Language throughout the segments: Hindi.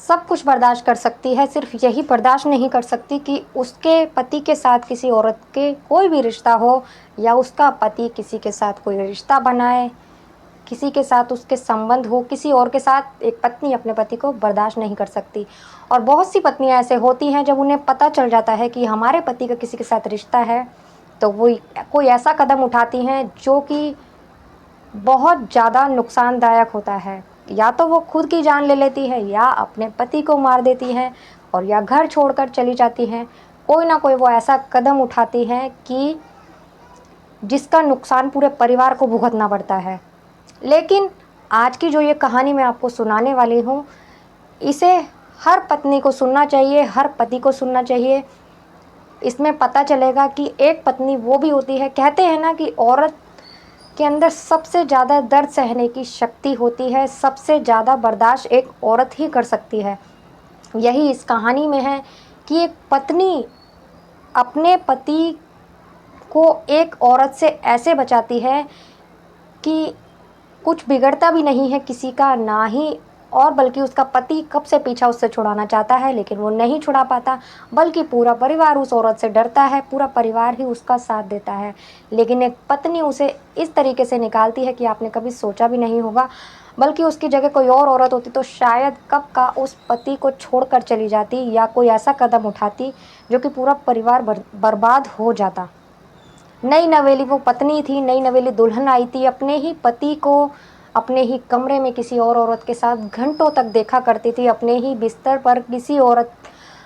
सब कुछ बर्दाश्त कर सकती है, सिर्फ यही बर्दाश्त नहीं कर सकती कि उसके पति के साथ किसी औरत के कोई भी रिश्ता हो या उसका पति किसी के साथ कोई रिश्ता बनाए, किसी के साथ उसके संबंध हो, किसी और के साथ एक पत्नी अपने पति को बर्दाश्त नहीं कर सकती। और बहुत सी पत्नियां ऐसे होती हैं जब उन्हें पता चल जाता है कि हमारे पति का किसी के साथ रिश्ता है, तो वो कोई ऐसा कदम उठाती हैं जो कि बहुत ज़्यादा नुकसानदायक होता है। या तो वो खुद की जान ले लेती है या अपने पति को मार देती हैं और या घर छोड़कर चली जाती हैं। कोई ना कोई वो ऐसा कदम उठाती हैं कि जिसका नुकसान पूरे परिवार को भुगतना पड़ता है। लेकिन आज की जो ये कहानी मैं आपको सुनाने वाली हूँ, इसे हर पत्नी को सुनना चाहिए, हर पति को सुनना चाहिए। इसमें पता चलेगा कि एक पत्नी वो भी होती है, कहते हैं ना कि औरत के अंदर सबसे ज़्यादा दर्द सहने की शक्ति होती है, सबसे ज़्यादा बर्दाश्त एक औरत ही कर सकती है। यही इस कहानी में है कि एक पत्नी अपने पति को एक औरत से ऐसे बचाती है कि कुछ बिगड़ता भी नहीं है किसी का, ना ही और बल्कि उसका पति कब से पीछा उससे छुड़ाना चाहता है लेकिन वो नहीं छुड़ा पाता, बल्कि पूरा परिवार उस औरत से डरता है, पूरा परिवार ही उसका साथ देता है। लेकिन एक पत्नी उसे इस तरीके से निकालती है कि आपने कभी सोचा भी नहीं होगा, बल्कि उसकी जगह कोई और औरत होती तो शायद कब का उस पति को छोड़कर चली जाती या कोई ऐसा कदम उठाती जो कि पूरा परिवार बर्बाद हो जाता। नई नवेली वो पत्नी थी, नई नवेली दुल्हन आई थी, अपने ही पति को अपने ही कमरे में किसी और औरत के साथ घंटों तक देखा करती थी, अपने ही बिस्तर पर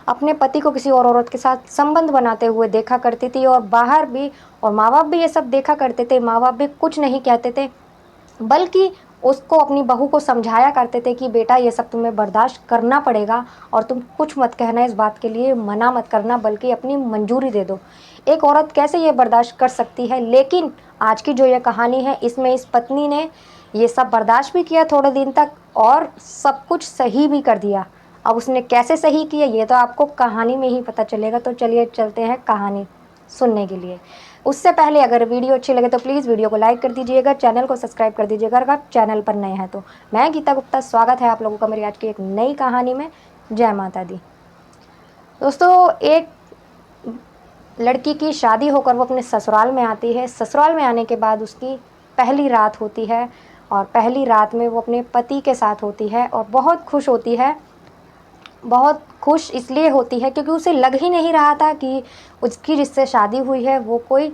अपने पति को किसी और औरत के साथ संबंध बनाते हुए देखा करती थी। और बाहर भी, और माँ बाप भी ये सब देखा करते थे, माँ बाप भी कुछ नहीं कहते थे, बल्कि उसको, अपनी बहू को समझाया करते थे कि बेटा ये सब तुम्हें बर्दाश्त करना पड़ेगा और तुम कुछ मत कहना, इस बात के लिए मना मत करना, बल्कि अपनी मंजूरी दे दो। एक औरत कैसे ये बर्दाश्त कर सकती है। लेकिन आज की जो ये कहानी है, इसमें इस पत्नी ने ये सब बर्दाश्त भी किया थोड़े दिन तक और सब कुछ सही भी कर दिया। अब उसने कैसे सही किया ये तो आपको कहानी में ही पता चलेगा। तो चलिए चलते हैं कहानी सुनने के लिए। उससे पहले अगर वीडियो अच्छी लगे तो प्लीज़ वीडियो को लाइक कर दीजिएगा, चैनल को सब्सक्राइब कर दीजिएगा अगर आप चैनल पर नए हैं तो। मैं गीता गुप्ता, स्वागत है आप लोगों का मेरी आज की एक नई कहानी में। जय माता दी। दोस्तों, एक लड़की की शादी होकर वो अपने ससुराल में आती है। ससुराल में आने के बाद उसकी पहली रात होती है और पहली रात में वो अपने पति के साथ होती है और बहुत खुश होती है। बहुत खुश इसलिए होती है क्योंकि उसे लग ही नहीं रहा था कि उसकी जिससे शादी हुई है वो कोई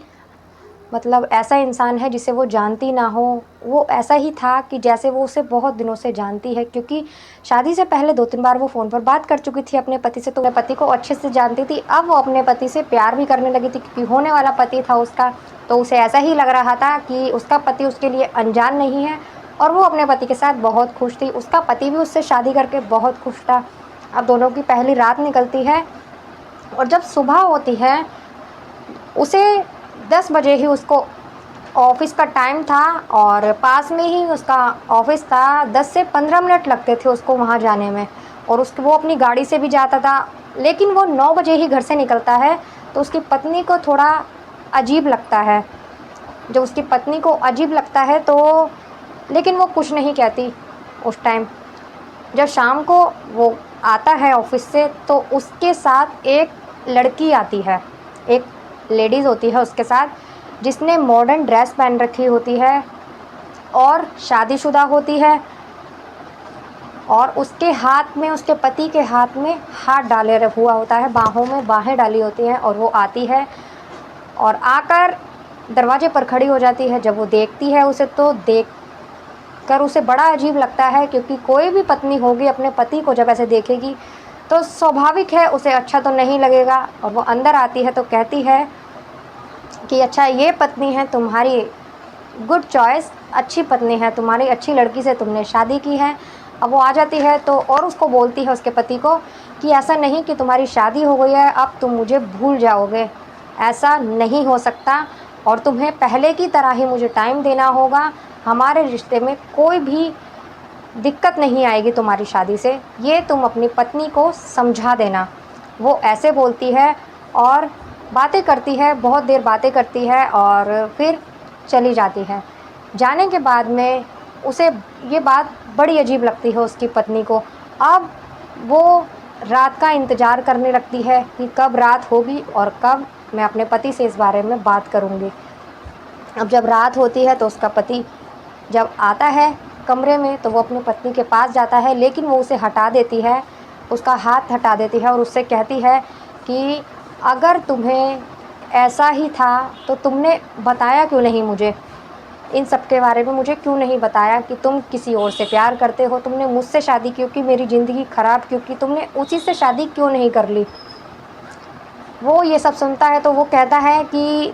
मतलब ऐसा इंसान है जिसे वो जानती ना हो। वो ऐसा ही था कि जैसे वो उसे बहुत दिनों से जानती है, क्योंकि शादी से पहले 2-3 बार वो फ़ोन पर बात कर चुकी थी अपने पति से, तो अपने पति को अच्छे से जानती थी। अब वो अपने पति से प्यार भी करने लगी थी क्योंकि होने वाला पति था उसका, तो उसे ऐसा ही लग रहा था कि उसका पति उसके लिए अनजान नहीं है और वो अपने पति के साथ बहुत खुश थी। उसका पति भी उससे शादी करके बहुत खुश था। अब दोनों की पहली रात निकलती है और जब सुबह होती है, उसे 10 बजे ही उसको ऑफिस का टाइम था और पास में ही उसका ऑफिस था। 10 से 15 मिनट लगते थे उसको वहाँ जाने में और वो अपनी गाड़ी से भी जाता था। लेकिन वो 9 बजे ही घर से निकलता है तो उसकी पत्नी को थोड़ा अजीब लगता है। जब उसकी पत्नी को अजीब लगता है तो लेकिन वो कुछ नहीं कहती उस टाइम। जब शाम को वो आता है ऑफिस से तो उसके साथ एक लड़की आती है, एक लेडीज़ होती है उसके साथ, जिसने मॉडर्न ड्रेस पहन रखी होती है और शादीशुदा होती है और उसके हाथ में, उसके पति के हाथ में हाथ डाले हुआ होता है, बाहों में बाहें डाली होती हैं। और वो आती है और आकर दरवाजे पर खड़ी हो जाती है। जब वो देखती है उसे तो देख कर उसे बड़ा अजीब लगता है, क्योंकि कोई भी पत्नी होगी अपने पति को जब ऐसे देखेगी तो स्वाभाविक है उसे अच्छा तो नहीं लगेगा। और वो अंदर आती है तो कहती है कि अच्छा ये पत्नी है तुम्हारी, गुड चॉइस, अच्छी पत्नी है तुम्हारी, अच्छी लड़की से तुमने शादी की है। अब वो आ जाती है तो और उसको बोलती है उसके पति को कि ऐसा नहीं कि तुम्हारी शादी हो गई है अब तुम मुझे भूल जाओगे, ऐसा नहीं हो सकता और तुम्हें पहले की तरह ही मुझे टाइम देना होगा। हमारे रिश्ते में कोई भी दिक्कत नहीं आएगी तुम्हारी शादी से, ये तुम अपनी पत्नी को समझा देना। वो ऐसे बोलती है और बातें करती है, बहुत देर बातें करती है और फिर चली जाती है। जाने के बाद में उसे ये बात बड़ी अजीब लगती है उसकी पत्नी को। अब वो रात का इंतज़ार करने लगती है कि कब रात होगी और कब मैं अपने पति से इस बारे में बात करूँगी। अब जब रात होती है तो उसका पति जब आता है कमरे में तो वो अपनी पत्नी के पास जाता है, लेकिन वो उसे हटा देती है, उसका हाथ हटा देती है और उससे कहती है कि अगर तुम्हें ऐसा ही था तो तुमने बताया क्यों नहीं मुझे? इन सब के बारे में मुझे क्यों नहीं बताया कि तुम किसी और से प्यार करते हो? तुमने मुझसे शादी क्यों की? मेरी ज़िंदगी ख़राब क्यों की? तुमने उसी से शादी क्यों नहीं कर ली? वो ये सब सुनता है तो वो कहता है कि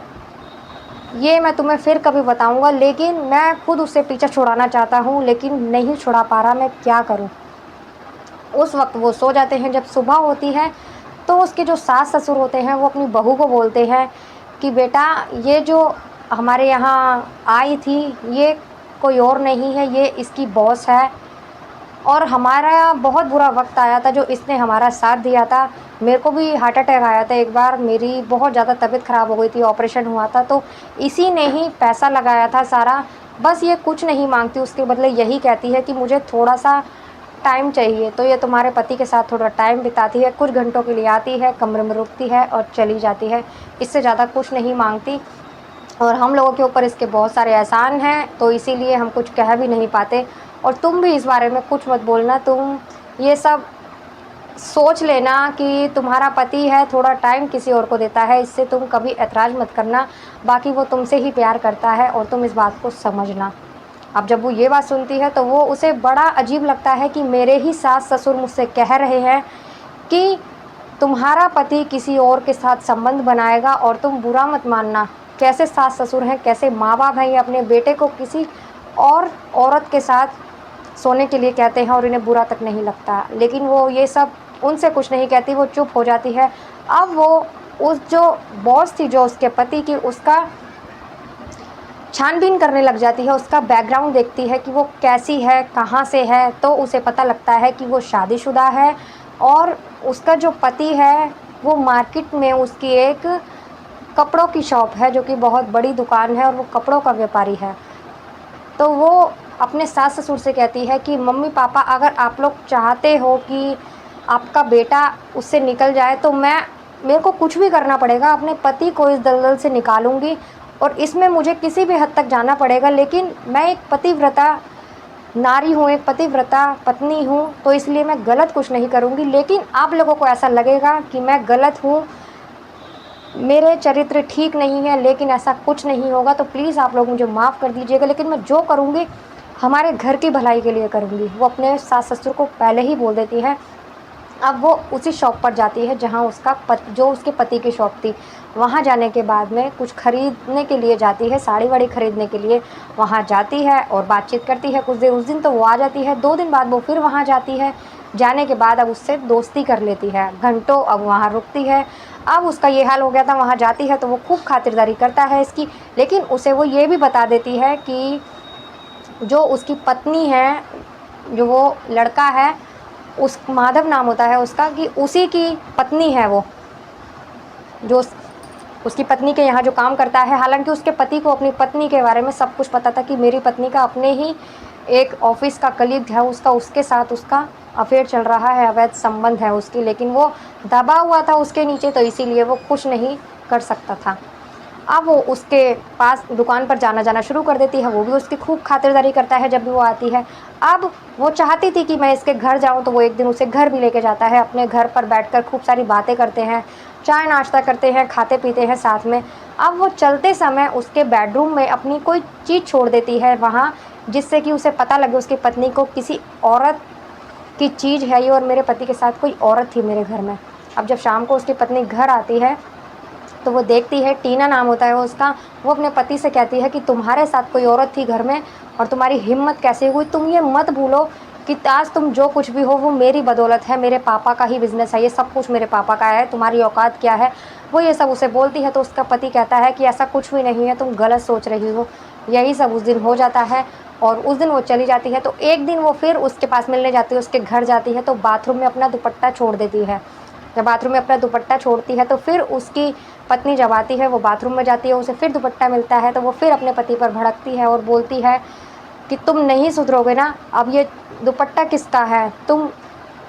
ये मैं तुम्हें फिर कभी बताऊँगा, लेकिन मैं खुद उससे पीछा छुड़ाना चाहता हूँ, लेकिन नहीं छुड़ा पा रहा, मैं क्या करूँ? उस वक़्त वो सो जाते हैं। जब सुबह होती है तो उसके जो सास-ससुर होते हैं वो अपनी बहू को बोलते हैं कि बेटा, ये जो हमारे यहाँ आई थी ये कोई और नहीं है, ये इसकी बॉस है और हमारा बहुत बुरा वक़्त आया था जो इसने हमारा साथ दिया था। मेरे को भी हार्ट अटैक आया था एक बार, मेरी बहुत ज़्यादा तबीयत ख़राब हो गई थी, ऑपरेशन हुआ था, तो इसी ने ही पैसा लगाया था सारा। बस ये कुछ नहीं माँगती, उसके बदले यही कहती है कि मुझे थोड़ा-सा टाइम चाहिए। तो ये तुम्हारे पति के साथ थोड़ा टाइम बिताती है, कुछ घंटों के लिए आती है, कमरे में रुकती है और चली जाती है। इससे ज़्यादा कुछ नहीं माँगती और हम लोगों के ऊपर इसके बहुत सारे एहसान हैं, तो इसीलिए हम कुछ कह भी नहीं पाते। और तुम भी इस बारे में कुछ मत बोलना, तुम ये सब सोच लेना कि तुम्हारा पति है, थोड़ा टाइम किसी और को देता है, इससे तुम कभी ऐतराज़ मत करना। बाकी वो तुमसे ही प्यार करता है और तुम इस बात को समझना। अब जब वो ये बात सुनती है तो वो उसे बड़ा अजीब लगता है कि मेरे ही सास-ससुर मुझसे कह रहे हैं कि तुम्हारा पति किसी और के साथ संबंध बनाएगा और तुम बुरा मत मानना। कैसे सास-ससुर हैं, कैसे माँ-बाप हैं, ये अपने बेटे को किसी और औरत के साथ सोने के लिए कहते हैं और इन्हें बुरा तक नहीं लगता। लेकिन वो ये सब उनसे कुछ नहीं कहती, वो चुप हो जाती है। अब वो उस जो बॉस थी जो उसके पति की, उसका छानबीन करने लग जाती है, उसका बैकग्राउंड देखती है कि वो कैसी है, कहाँ से है, तो उसे पता लगता है कि वो शादीशुदा है और उसका जो पति है वो मार्केट में उसकी एक कपड़ों की शॉप है जो कि बहुत बड़ी दुकान है और वो कपड़ों का व्यापारी है। तो वो अपने सास-ससुर से कहती है कि मम्मी-पापा, अगर आप लोग चाहते हो कि आपका बेटा उससे निकल जाए तो मेरे को कुछ भी करना पड़ेगा, अपने पति को इस दलदल से निकालूँगी और इसमें मुझे किसी भी हद तक जाना पड़ेगा, लेकिन मैं एक पतिव्रता नारी हूँ, एक पतिव्रता पत्नी हूँ, तो इसलिए मैं गलत कुछ नहीं करूँगी। लेकिन आप लोगों को ऐसा लगेगा कि मैं गलत हूँ, मेरे चरित्र ठीक नहीं है, लेकिन ऐसा कुछ नहीं होगा, तो प्लीज़ आप लोग मुझे माफ़ कर दीजिएगा, लेकिन मैं जो करूँगी हमारे घर की भलाई के लिए करूँगी। वो अपने सास-ससुर को पहले ही बोल देती है। अब वो उसी शॉप पर जाती है जहाँ जो उसके पति की शॉप थी। वहाँ जाने के बाद में कुछ खरीदने के लिए जाती है, साड़ी-वाड़ी खरीदने के लिए वहाँ जाती है और बातचीत करती है कुछ देर। उस दिन तो वो आ जाती है, 2 दिन बाद वो फिर वहाँ जाती है। जाने के बाद अब उससे दोस्ती कर लेती है, घंटों अब वहाँ रुकती है। अब उसका ये हाल हो गया था, वहाँ जाती है तो वो खूब खातिरदारी करता है इसकी, लेकिन उसे वो ये भी बता देती है कि जो उसकी पत्नी है, जो वो लड़का है, उस माधव नाम होता है उसका, कि उसी की पत्नी है वो, जो उसकी पत्नी के यहाँ जो काम करता है। हालांकि उसके पति को अपनी पत्नी के बारे में सब कुछ पता था कि मेरी पत्नी का अपने ही एक ऑफिस का कलीग है, उसके साथ उसका अफेयर चल रहा है, अवैध संबंध है उसकी, लेकिन वो दबा हुआ था उसके नीचे, तो इसीलिए वो कुछ नहीं कर सकता था। अब वो उसके पास दुकान पर जाना शुरू कर देती है, वो भी उसकी खूब खातिरदारी करता है जब भी वो आती है। अब वो चाहती थी कि मैं इसके घर जाऊँ, तो वो एक दिन उसे घर भी लेके जाता है। अपने घर पर बैठकर खूब सारी बातें करते हैं, चाय नाश्ता करते हैं, खाते पीते हैं साथ में। अब वो चलते समय उसके बेडरूम में अपनी कोई चीज़ छोड़ देती है वहाँ, जिससे कि उसे पता लगे उसकी पत्नी को किसी औरत की चीज़ है ये और मेरे पति के साथ कोई औरत थी मेरे घर में। अब जब शाम को उसकी पत्नी घर आती है तो वो देखती है, टीना नाम होता है उसका, वो अपने पति से कहती है कि तुम्हारे साथ कोई औरत थी घर में और तुम्हारी हिम्मत कैसे हुई? तुम ये मत भूलो कि आज तुम जो कुछ भी हो वो मेरी बदौलत है, मेरे पापा का ही बिज़नेस है, ये सब कुछ मेरे पापा का है, तुम्हारी औकात क्या है? वो ये सब उसे बोलती है तो उसका पति कहता है कि ऐसा कुछ भी नहीं है, तुम गलत सोच रही हो। यही सब उस दिन हो जाता है और उस दिन वो चली जाती है। तो एक दिन वो फिर उसके पास मिलने जाती है, उसके घर जाती है, तो बाथरूम में अपना दुपट्टा छोड़ देती है। जब बाथरूम में अपना दुपट्टा छोड़ती है तो फिर उसकी पत्नी जब आती है, वो बाथरूम में जाती है, उसे फिर दुपट्टा मिलता है, तो वो फिर अपने पति पर भड़कती है और बोलती है कि तुम नहीं सुधरोगे ना, अब ये दुपट्टा किसका है? तुम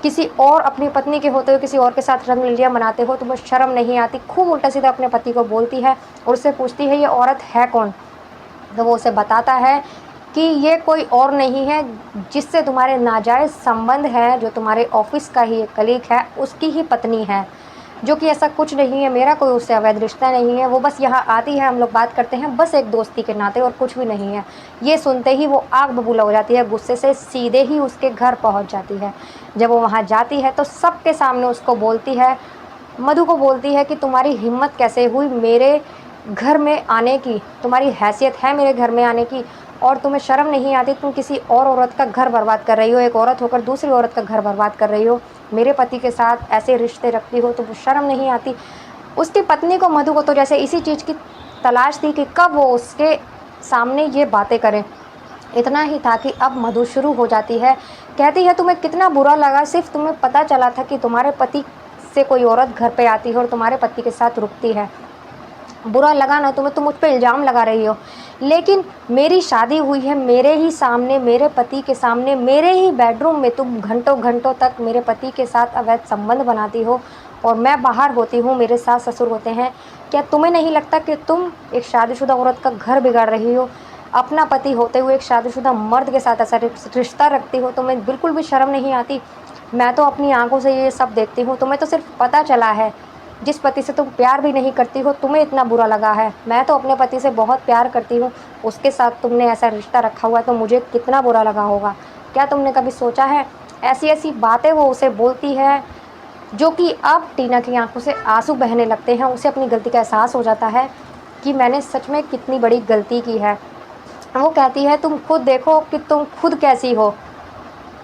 किसी और अपनी पत्नी के होते हुए किसी और के साथ रंगलीलियाँ मनाते हो, तुम्हें शर्म नहीं आती। खूब उल्टा सीधा अपने पति को बोलती है और उससे पूछती है ये औरत है कौन। तो वो उसे बताता है कि ये कोई और नहीं है, जिससे तुम्हारे नाजायज़ संबंध है, जो तुम्हारे ऑफिस का ही एक कलीग है, उसकी ही पत्नी है। जो कि ऐसा कुछ नहीं है, मेरा कोई उससे अवैध रिश्ता नहीं है, वो बस यहाँ आती है, हम लोग बात करते हैं, बस एक दोस्ती के नाते, और कुछ भी नहीं है। ये सुनते ही वो आग बबूला हो जाती है, गुस्से से सीधे ही उसके घर पहुँच जाती है। जब वो वहाँ जाती है तो सबके सामने उसको बोलती है, मधु को बोलती है कि तुम्हारी हिम्मत कैसे हुई मेरे घर में आने की, तुम्हारी हैसियत है मेरे घर में आने की, और तुम्हें शर्म नहीं आती, तुम किसी और औरत का घर बर्बाद कर रही हो, एक औरत होकर दूसरी औरत का घर बर्बाद कर रही हो, मेरे पति के साथ ऐसे रिश्ते रखती हो, तो शर्म नहीं आती। उसकी पत्नी को, मधु को तो जैसे इसी चीज़ की तलाश थी कि कब वो उसके सामने ये बातें करे। इतना ही था कि अब मधु शुरू हो जाती है, कहती है तुम्हें कितना बुरा लगा, सिर्फ तुम्हें पता चला था कि तुम्हारे पति से कोई औरत घर पे आती है और तुम्हारे पति के साथ रुकती है, बुरा लगा ना तुम्हें, तुम मुझ पे इल्ज़ाम लगा रही हो, लेकिन मेरी शादी हुई है मेरे ही सामने, मेरे पति के सामने, मेरे ही बेडरूम में तुम घंटों घंटों तक मेरे पति के साथ अवैध संबंध बनाती हो, और मैं बाहर होती हूँ, मेरे सास ससुर होते हैं। क्या तुम्हें नहीं लगता कि तुम एक शादीशुदा औरत का घर बिगाड़ रही हो? अपना पति होते हुए एक शादीशुदा मर्द के साथ ऐसा रिश्ता रखती हो, तुम्हें बिल्कुल भी शर्म नहीं आती? मैं तो अपनी आंखों से ये सब देखती हूँ, तुम्हें तो सिर्फ पता चला है, जिस पति से तुम प्यार भी नहीं करती हो तुम्हें इतना बुरा लगा है। मैं तो अपने पति से बहुत प्यार करती हूँ, उसके साथ तुमने ऐसा रिश्ता रखा हुआ है तो मुझे कितना बुरा लगा होगा। क्या तुमने कभी सोचा है? ऐसी ऐसी बातें वो उसे बोलती है, जो कि अब टीना की आंखों से आंसू बहने लगते हैं। उसे अपनी गलती का एहसास हो जाता है कि मैंने सच में कितनी बड़ी गलती की है। वो कहती है तुम खुद देखो कि तुम खुद कैसी हो,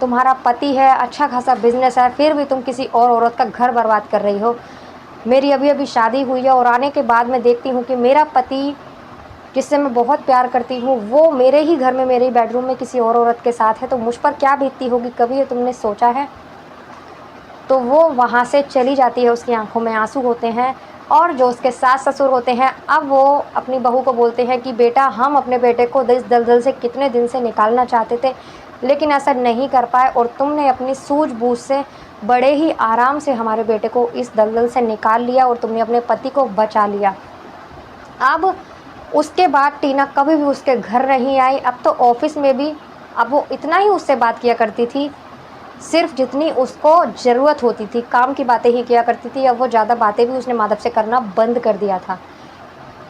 तुम्हारा पति है, अच्छा खासा बिजनेस है, फिर भी तुम किसी और औरत का घर बर्बाद कर रही हो। मेरी अभी अभी शादी हुई है और आने के बाद मैं देखती हूँ कि मेरा पति, जिससे मैं बहुत प्यार करती हूँ, वो मेरे ही घर में, मेरे ही बेडरूम में किसी और औरत के साथ है, तो मुझ पर क्या बीतती होगी, कभी ये तुमने सोचा है? तो वो वहाँ से चली जाती है, उसकी आंखों में आंसू होते हैं। और जो उसके सास ससुर होते हैं, अब वो अपनी बहू को बोलते हैं कि बेटा, हम अपने बेटे को इस दलदल से कितने दिन से निकालना चाहते थे, लेकिन ऐसा नहीं कर पाए, और तुमने अपनी सूझबूझ से बड़े ही आराम से हमारे बेटे को इस दलदल से निकाल लिया, और तुमने अपने पति को बचा लिया। अब उसके बाद टीना कभी भी उसके घर नहीं आई। अब तो ऑफिस में भी अब वो इतना ही उससे बात किया करती थी, सिर्फ जितनी उसको ज़रूरत होती थी, काम की बातें ही किया करती थी। अब वो ज़्यादा बातें भी उसने माधव से करना बंद कर दिया था।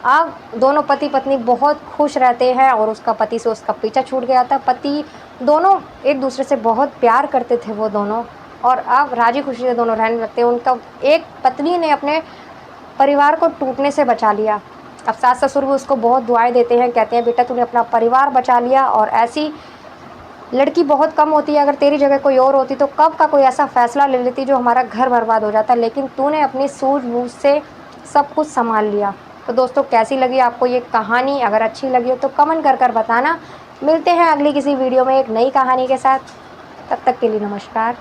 अब दोनों पति पत्नी बहुत खुश रहते हैं, और उसका पति से उसका पीछा छूट गया था। पति दोनों एक दूसरे से बहुत प्यार करते थे वो दोनों, और अब राजी खुशी से दोनों रहने लगते हैं। उनका एक पत्नी ने अपने परिवार को टूटने से बचा लिया। अब सास ससुर भी उसको बहुत दुआएं देते हैं, कहते हैं बेटा तूने अपना परिवार बचा लिया, और ऐसी लड़की बहुत कम होती है, अगर तेरी जगह कोई और होती तो कब का कोई ऐसा फैसला ले लेती जो हमारा घर बर्बाद हो जाता, लेकिन तूने अपनी सूझबूझ से सब कुछ संभाल लिया। तो दोस्तों, कैसी लगी आपको ये कहानी? अगर अच्छी लगी हो तो कमेंट कर बताना। मिलते हैं अगली किसी वीडियो में एक नई कहानी के साथ। तब तक के लिए नमस्कार।